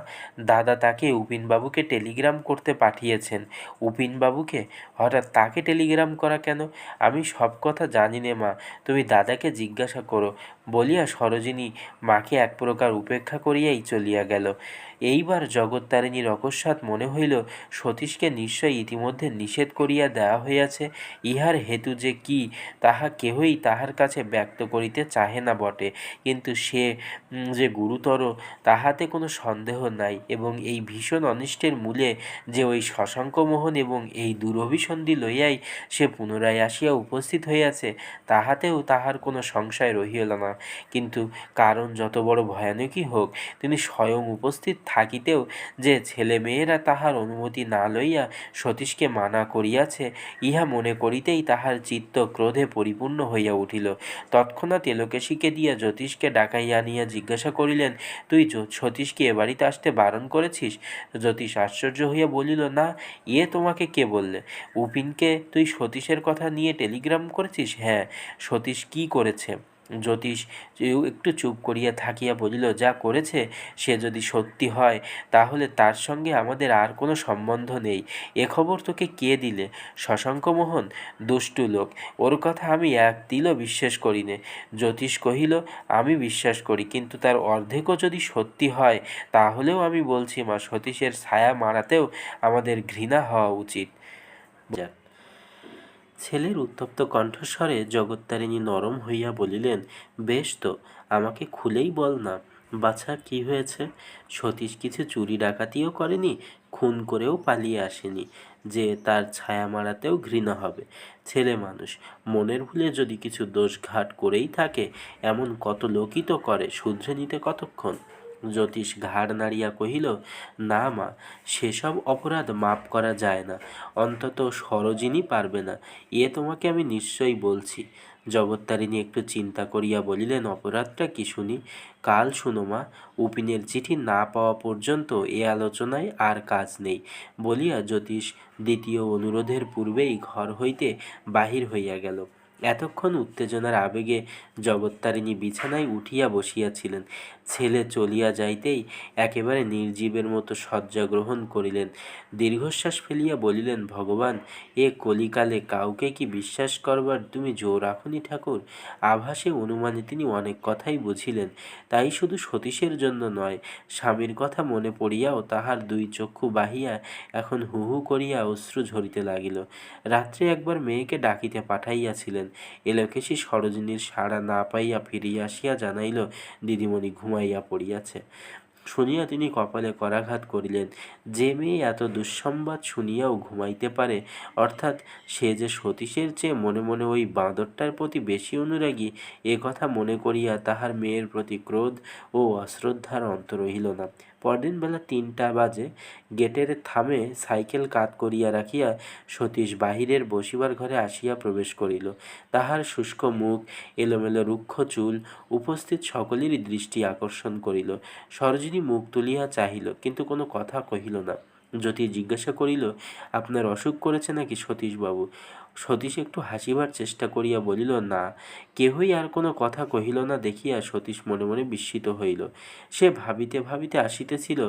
দাদা তাকে উপিনবাবুকে টেলিগ্রাম করতে পাঠিয়েছেন। উপিনবাবুকে? হঠাৎ তাকে টেলিগ্রাম করা কেন? আমি সব কথা জানি নে মা, তুমি দাদাকে জিজ্ঞাসা করো বলিয়া সরোজিনী মাকে এক প্রকার উপেক্ষা করিয়াই চলিয়া গেল। এইবার জগত্তারিণীর অকস্মাৎ মনে হইল, সতীশকে নিশ্চয় ইতিমধ্যে নিষেধ করিয়া দেওয়া হইয়াছে। ইহার হেতু যে কি তাহা কেহই তাহার কাছে ব্যক্ত করিতে চাহে না বটে, কিন্তু সে যে গুরুতর তাহাতে কোনো সন্দেহ নাই, এবং এই ভীষণ অনিষ্টের মূলে যে ওই শশাঙ্কমোহন এবং এই দুরভিসন্ধি লইয়াই সে পুনরায় আসিয়া উপস্থিত হইয়াছে, তাহাতেও তাহার কোনো সংশয় রহিল না। কিন্তু কারণ যত বড় ভয়ানকই হোক, তিনি স্বয়ং উপস্থিত থাকিতেও যে ছেলেমেয়েরা তাহার অনুমতি না লইয়া সতীশকে মানা করিয়াছে, ইহা মনে করিতেই তাহার চিত্ত ক্রোধে পরিপূর্ণ হইয়া উঠিল। তৎক্ষণাৎ এলোকেশীকে দিয়া জ্যোতিষকে ডাকাইয়া আনিয়া জিজ্ঞাসা করিলেন, তুই সতীশকে এ বাড়িতে আসতে বারণ করেছিস? জ্যোতিষ আশ্চর্য হইয়া বলিল, না, তোমাকে কে বললে? উপিনকে তুই সতীশের কথা নিয়ে টেলিগ্রাম করেছিস? হ্যাঁ। সতীশ কি করেছে? জ্যোতিষ একটু চুপ করিয়া থাকিয়া বলিল, যা করেছে সে যদি সত্যি হয়, তাহলে তার সঙ্গে আমাদের আর কোনো সম্বন্ধ নেই। এ খবর তোকে কে দিলে? শশাঙ্কমোহন? দুষ্টু লোক, ওর কথা আমি এক তিলও বিশ্বাস করি নে। জ্যোতিষ কহিল, আমি বিশ্বাস করি, কিন্তু তার অর্ধেকও যদি সত্যি হয়, তাহলেও আমি বলছি মা, সতীশের ছায়া মারাতেও আমাদের ঘৃণা হওয়া উচিত। ছেলের উত্তপ্ত কণ্ঠস্বরে জগত্তারিণী নরম হইয়া বলিলেন, বেশ তো, আমাকে খুলেই বল না বাছা, কি হয়েছে? সতীশ কিছু চুরি ডাকাতিও করেনি, খুন করেও পালিয়ে আসেনি যে তার ছায়া মারাতেও ঘৃণা হবে। ছেলে মানুষ, মনের ভুলে যদি কিছু দোষঘাট করেই থাকে, এমন কত লোকই তো করে, শুধরে নিতে কতক্ষণ? জ্যোতিষ ঘাড় নাড়িয়া কহিল, না মা, সেসব অপরাধ মাপ করা যায় না, অন্তত সরোজিনী পারবে না, তোমাকে আমি নিশ্চয়ই বলছি। জগত্তারিণী একটু চিন্তা করিয়া বলিলেন, অপরাধটা কি শুনি? কাল শুনো মা, উপিনের চিঠি না পাওয়া পর্যন্ত এ আলোচনায় আর কাজ নেই বলিয়া জ্যোতিষ দ্বিতীয় অনুরোধের পূর্বেই ঘর হইতে বাহির হইয়া গেল। এতক্ষণ উত্তেজনার আবেগে জগত্তারিণী বিছানায় উঠিয়া বসিয়াছিলেন। ছেলে চলিয়া যাইতেই একেবারে নির্জীবের মতো শয্যা গ্রহণ করিলেন। দীর্ঘশ্বাস ফেলিয়া বলিলেন, ভগবান, এ কলিকালে কাউকে কি বিশ্বাস করবার তুমি জো রাখনি ঠাকুর? আভাসে অনুমানে তিনি অনেক কথাই বুঝিলেন। তাই শুধু সতীশের জন্য নয়, স্বামীর কথা মনে পড়িয়াও তাহার দুই চক্ষু বাহিয়া এখন হু হু করিয়া অশ্রু ঝরিতে লাগিল। রাত্রে একবার মেয়েকে ডাকিতে পাঠাইয়াছিলেন। এলোকেশী সরোজিনীর সাড়া না পাইয়া ফিরিয়া আসিয়া জানাইল, দিদিমণি ঘুমাইয়া পড়িয়াছে। শুনিয়া তিনি কপালে করাঘাত করিলেন। যে মেয়ে এত দুঃসংবাদ শুনিয়াও ঘুমাইতে পারে, অর্থাৎ সে যে সতীশের চেয়ে মনে মনে ওই বাঁদরটার প্রতি বেশি অনুরাগী, এ কথা মনে করিয়া তাহার মেয়ের প্রতি ক্রোধ ও অশ্রদ্ধার অন্ত রহিল না। পরদিন বেলা ৩টা বাজে গেটের থামে সাইকেল কাত করিয়া রাখিয়া সতীশ বাহিরের বসিবার ঘরে আসিয়া প্রবেশ করিল। তাহার শুষ্ক মুখ, এলোমেলো রুক্ষ চুল উপস্থিত সকলেরই দৃষ্টি আকর্ষণ করিল। সরোজিনী মুখ তুলিয়া চাহিল, কিন্তু কোনো কথা কহিল না। জ্যোতি জিজ্ঞাসা করিল, আপনার অসুখ করেছে নাকি সতীশবাবু? সতীশ একটু হাসিবার চেষ্টা করিয়া বলিল, না। কেহই আর কোনো কথা কহিল না দেখিয়া সতীশ মনে মনে বিস্মিত হইল। সে ভাবিতে ভাবিতে আসিতেছিল,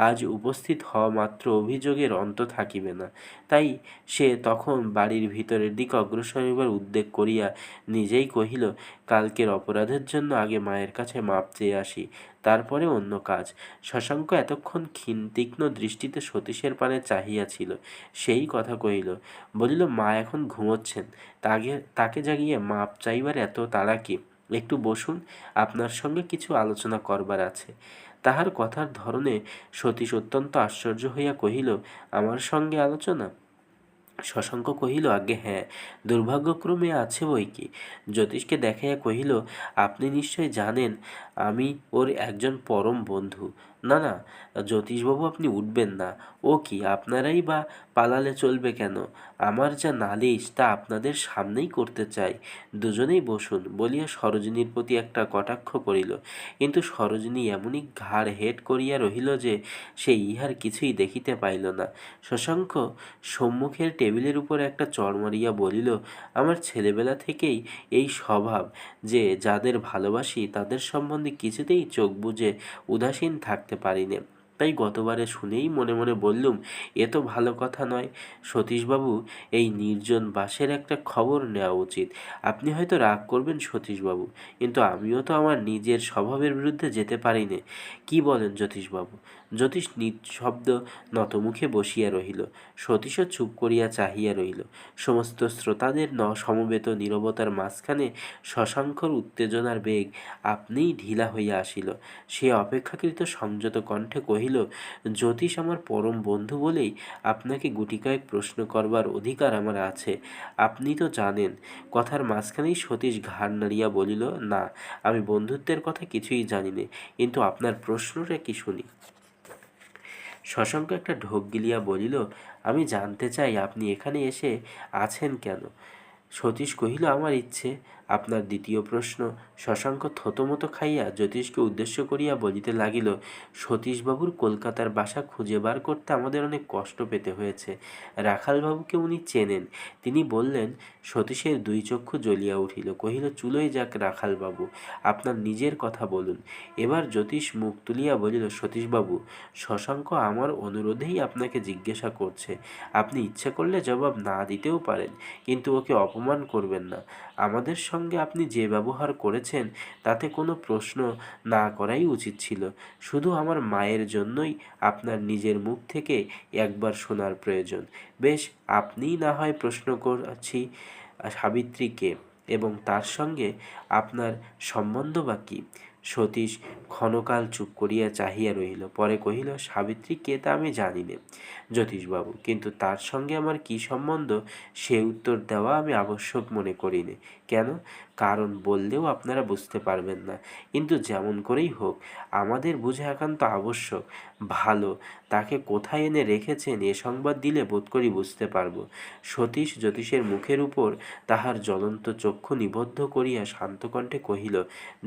আজ উপস্থিত হওয়া মাত্র অভিযোগের অন্ত থাকিবে না। তাই সে তখন বাড়ির ভিতরের দিকে অগ্রসর হইবার উদ্যোগ করিয়া নিজেই কহিল, কালকের অপরাধের জন্য আগে মায়ের কাছে মাপ চেয়ে আসি, তারপরে অন্য কাজ। শশাঙ্ক এতক্ষণ তীক্ষ্ণ দৃষ্টিতে সতীশের পানে চাহিয়াছিল। সেই কথা কহিল, বলিল, মা এখন ঘুমোচ্ছেন, তাকে জাগিয়ে মাপ চাইবার এত তাড়া কি? একটু বসুন, আপনার সঙ্গে কিছু আলোচনা করবার আছে। তাহার কথার ধরনে সতীশ অত্যন্ত আশ্চর্য হইয়া কহিল, আমার সঙ্গে আলোচনা? শশাঙ্ক কহিল, আজ্ঞে হ্যাঁ, দুর্ভাগ্যক্রমে আছে বই কি। জ্যোতিষকে দেখাইয়া কহিল, আপনি নিশ্চয় জানেন আমি ওর একজন পরম বন্ধু। না না জ্যোতিষবাবু, আপনি উঠবেন না। ও কি, আপনারাই বা পালালে চলবে কেন? আমার যা নালিশ তা আপনাদের সামনেই করতে চাই। দুজনেই বসুন বলিয়া সরোজিনীর প্রতি একটা কটাক্ষ করিল। কিন্তু সরোজিনী এমনই ঘাড় হেট করিয়া রহিল যে সে ইহার কিছুই দেখিতে পাইল না। শশাঙ্ক সম্মুখের টেবিলের উপর একটা চড় মারিয়া বলিল, আমার ছেলেবেলা থেকেই এই স্বভাব যে যাদের ভালোবাসি তাদের সম্বন্ধে কিছুতেই চোখ বুজে উদাসীন থাকতে পারি নে। তাই গতবারে শুনেই মনে মনে বললুম, এ তো ভালো কথা নয়। সতীশবাবু, এই নির্জন বাসের একটা খবর নেওয়া উচিত। আপনি হয়তো রাগ করবেন সতীশবাবু, কিন্তু আমিও তো আমার নিজের স্বভাবের বিরুদ্ধে যেতে পারি নে। কি বলেন জ্যোতিষবাবু? জ্যোতিষ নিঃশব্দ নতমুখে বসিয়া রহিল। সতীশও চুপ করিয়া চাহিয়া রহিল। সমস্ত শ্রোতাদের সমবেত নীরবতার মাঝখানে শশাঙ্কর উত্তেজনার বেগ আপনিই ঢিলা হইয়া আসিল। সে অপেক্ষাকৃত সংযত কণ্ঠে কহিল, জ্যোতিষ আমার পরম বন্ধু বলেই আপনাকে গুটি কয়েক প্রশ্ন করবার অধিকার আমার আছে। আপনি তো জানেন। কথার মাঝখানেই সতীশ ঘাড় নাড়িয়া বলিল, না, আমি বন্ধুত্বের কথা কিছুই জানি নে, কিন্তু আপনার প্রশ্নটা কি শুনি। শশাঙ্ক একটা ঢোক গিলিয়া বলিল, আমি জানতে চাই আপনি এখানে এসে আছেন কেন? সতীশ কহিল, আমার ইচ্ছে। আপনার দ্বিতীয় প্রশ্ন? শশাঙ্ক থতমত খাইয়া জ্যোতিষকে উদ্দেশ্য করিয়া বলিতে লাগিল, সতীশবাবুর কলকাতার বাসা খুঁজে বার করতে আমাদের অনেক কষ্ট পেতে হয়েছে। রাখালবাবুকে উনি চেনেন। তিনি বললেন। সতীশের দুই চক্ষু জ্বলিয়া উঠিল। কহিল, চুলোই যাক রাখালবাবু, আপনার নিজের কথা বলুন। এবার জ্যোতিষ মুখ তুলিয়া বলিল, সতীশবাবু, শশাঙ্ক আমার অনুরোধেই আপনাকে জিজ্ঞাসা করছে। আপনি ইচ্ছে করলে জবাব না দিতেও পারেন, কিন্তু ওকে অপমান করবেন না। আমাদের সঙ্গে আপনি যে ব্যবহার করেছেন তাতে কোনো প্রশ্ন না করাই উচিত ছিল। শুধু আমার মায়ের জন্যই আপনার নিজের মুখ থেকে একবার শোনার প্রয়োজন। বেশ, আপনিই না হয় প্রশ্ন করছি, সাবিত্রীকে এবং তার সঙ্গে আপনার সম্বন্ধ বা কী? সতীশ ক্ষণকাল চুপ করিয়া চাহিয়া রহিল। পরে কহিল, সাবিত্রী কে তা আমি জানি নে জ্যোতিষবাবু, কিন্তু তার সঙ্গে আমার কী সম্বন্ধ সে উত্তর দেওয়া আমি আবশ্যক মনে করি নে। কেন? কারণ বললেও আপনারা বুঝতে পারবেন না। কিন্তু যেমন করেই হোক আমাদের বোঝা একান্ত আবশ্যক। ভালো, তাকে কোথায় এনে রেখেছেন এ সংবাদ দিলে বোধ করি বুঝতে পারব। সতীশ জ্যোতিষের মুখের উপর তাহার জ্বলন্ত চক্ষু নিবদ্ধ করিয়া শান্ত কণ্ঠে কহিল,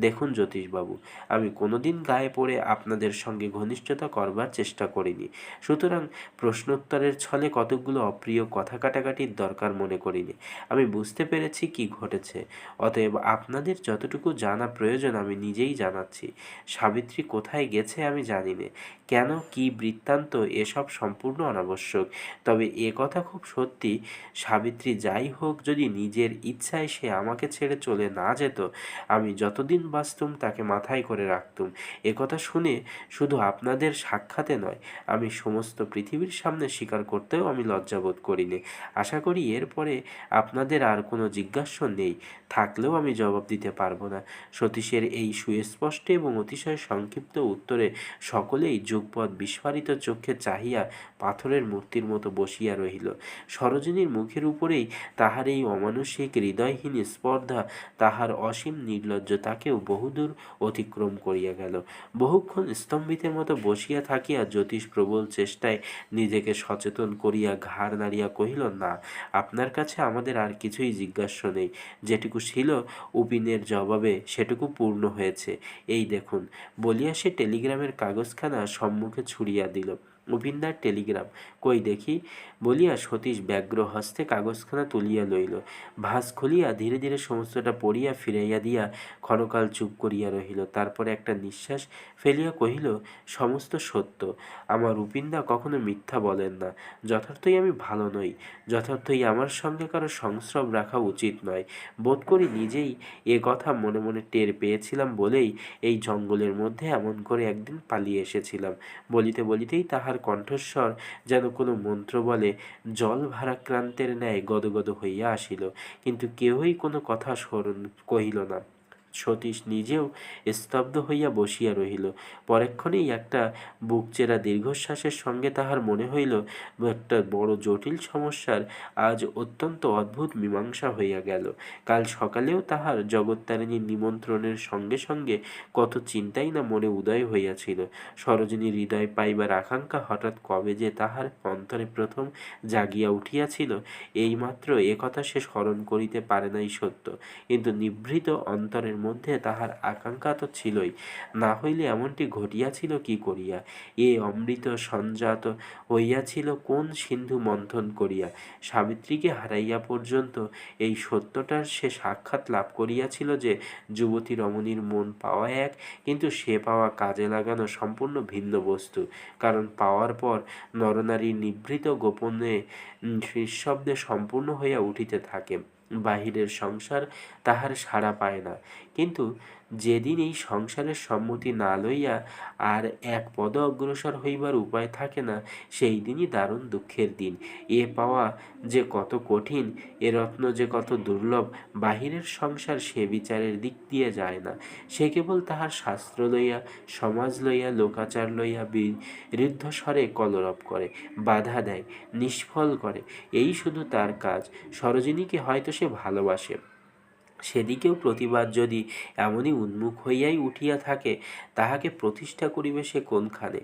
দেখুন জ্যোতিষবাবু, আমি কোনোদিন গায়ে পড়ে আপনাদের সঙ্গে ঘনিষ্ঠতা করবার চেষ্টা করিনি। সুতরাং প্রশ্নোত্তরের ছলে কতকগুলো অপ্রিয় কথা কাটাকাটির দরকার মনে করিনি। আমি বুঝতে পেরেছি কি ঘটেছে। আছে। অতএব আপনাদের যতটুকু জানা প্রয়োজন আমি নিজেই জানাচ্ছি। সাবিত্রী কোথায় গেছে আমি জানি নে, কেন কী বৃত্তান্ত এসব সম্পূর্ণ অনাবশ্যক। তবে এ কথা খুব সত্যি, সাবিত্রী যাই হোক, যদি নিজের ইচ্ছায় সে আমাকে ছেড়ে চলে না যেত, আমি যতদিন বাঁচতুম তাকে মাথায় করে রাখতুম। একথা শুনে শুধু আপনাদের সাক্ষাতে নয়, আমি সমস্ত পৃথিবীর সামনে স্বীকার করতেও আমি লজ্জাবোধ করিনি। আশা করি এরপরে আপনাদের আর কোনো জিজ্ঞাস্য নেই, থাকলেও আমি জবাব দিতে পারবো না। সতীশের এই সুস্পষ্ট এবং অতিশয় সংক্ষিপ্ত উত্তরে সকলেই যুগপৎ বিস্ফারিত চক্ষে চাহিয়া পাথরের মূর্তির মতো বসিয়া রহিল। সরোজিনীর মুখের উপরেই তাহার এই অমানুষিক হৃদয়হীন স্পর্ধা তাহার অসীম নির্লজ্জতাকেও বহুদূর অতিক্রম করিয়া গেল। বহুক্ষণ স্তম্ভিতের মতো বসিয়া থাকিয়া জ্যোতিষ প্রবল চেষ্টায় নিজেকে সচেতন করিয়া ঘাড় নাড়িয়া কহিল, না, আপনার কাছে আমাদের আর কিছুই জিজ্ঞাস্য নেই। যেটুকু ছিল উপিনের জবাবে সেটুকু পূর্ণ হয়েছে, এই দেখুন। বলিয়া সে টেলিগ্রামের কাগজখানা সম্মুখে ছুড়িয়া দিল। উপিনদার টেলিগ্রাম, কই দেখি বলিয়া সতীশ ব্যগ্র হস্তে কাগজখানা তুলিয়া লইল। ভাঁজ খুলিয়া ধীরে ধীরে সমস্তটা পড়িয়া ফিরাইয়া দিয়া ক্ষণকাল চুপ করিয়া রহিল। তারপরে একটা নিঃশ্বাস ফেলিয়া কহিল, সমস্ত সত্য। আমার উপিনদা কখনো মিথ্যা বলেন না। যথার্থই আমি ভালো নই, যথার্থই আমার সঙ্গে কারো সংস্রব রাখা উচিত নয়। বোধ করি নিজেই এ কথা মনে মনে টের পেয়েছিলাম বলেই এই জঙ্গলের মধ্যে এমন করে একদিন পালিয়ে এসেছিলাম। বলিতে বলিতেই তাহার কণ্ঠস্বর যেন কোনো মন্ত্র বলে জল ভারাক্রান্তের ন্যায় গদগদ হইয়া আসিল, কিন্তু কেহই কোনো কথা স্মরণ কহিল না। সতীশ নিজেও স্তব্ধ হইয়া বসিয়া রহিল। পরেক্ষণেই একটা বুকচেরা দীর্ঘশ্বাসের সঙ্গে তাহার মনে হইল একটা বড় জটিল সমস্যার আজ অত্যন্ত অদ্ভুত মীমাংসা হইয়া গেল। কাল সকালেও তাহার জগত্তারিণীর নিমন্ত্রণের সঙ্গে সঙ্গে কত চিন্তাই না মনে উদয় হইয়াছিল। সরোজিনীর হৃদয় পাইবার আকাঙ্ক্ষা হঠাৎ কবে যে তাহার অন্তরে প্রথম জাগিয়া উঠিয়াছিল, এইমাত্র এ কথা সে স্মরণ করিতে পারে নাই সত্য, কিন্তু নিভৃত অন্তরের মধ্যে তাহার আকাঙ্ক্ষা তো ছিলই। না হইলে এমনটি ঘটিয়াছিল কি করিয়া? এ অমৃত সঞ্জাত হইয়াছিল কোন সিন্ধু মন্থন করিয়া? সাবিত্রীকে হারাইয়া পর্যন্ত এই সত্যটার সে সাক্ষাৎ লাভ করিয়াছিল যে যুবতী রমণীর মন পাওয়া এক, কিন্তু সে পাওয়া কাজে লাগানো সম্পূর্ণ ভিন্ন বস্তু। কারণ পাওয়ার পর নরনারীর নিভৃত গোপনে নিঃশব্দে সম্পূর্ণ হইয়া উঠিতে থাকে। বাহিরের সংসার তাহার সাড়া পায় না, কিন্তু যেদিন এই সংসারের সম্মতি না লইয়া আর এক পদ অগ্রসর হইবার উপায় থাকে না, সেই দিনই দারুণ দুঃখের দিন। এ পাওয়া যে কত কঠিন, এ রত্ন যে কত দুর্লভ, বাহিরের সংসার সে বিচারের দিক দিয়ে যায় না। সে কেবল তাহার শাস্ত্র লইয়া, সমাজ লইয়া, লোকাচার লইয়া বিরুদ্ধ স্বরে কলরব করে, বাধা দেয়, নিষ্ফল করে, এই শুধু তার কাজ। সরোজিনীকে হয়তো সে ভালোবাসে, সেদিকেও প্রতিবাদ যদি এমনই উন্মুখ হইয়াই উঠিয়া থাকে, তাহাকে প্রতিষ্ঠা করিবে সে কোনখানে?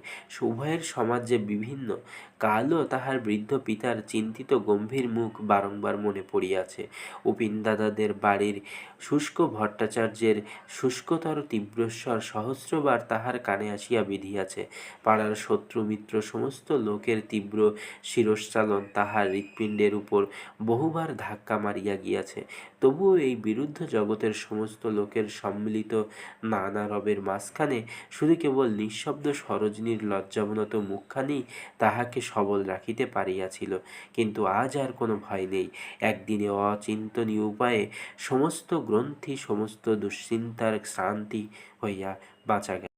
উভয়ের সমাজ যে বিভিন্ন। কালও তাহার বৃদ্ধ পিতার চিন্তিত গম্ভীর মুখ বারংবার মনে পড়িয়াছে। উপিনদাদাদের বাড়ির শুষ্ক ভট্টাচার্যের শুষ্কতর তীব্রস্বর সহস্রবার তাহার কানে আসিয়া বিঁধিয়াছে। পাড়ার শত্রু মিত্র সমস্ত লোকের তীব্র শিরশ্চালন তাহার হৃৎপিণ্ডের উপর বহুবার ধাক্কা মারিয়া গিয়াছে। তবুও এই বিরুদ্ধ জগতের সমস্ত লোকের সম্মিলিত নানা রবের মাঝখানে শুধু কেবল নিঃশব্দ সরোজিনীর লজ্জাবনত মুখখানি তাহাকে সবল রাখিতে পারিয়াছিল। কিন্তু আজ আর কোনো ভয় নেই। একদিনে অচিন্তনীয় উপায়ে সমস্ত গ্রন্থি, সমস্ত দুশ্চিন্তার শান্তি হইয়া বাঁচা গেল।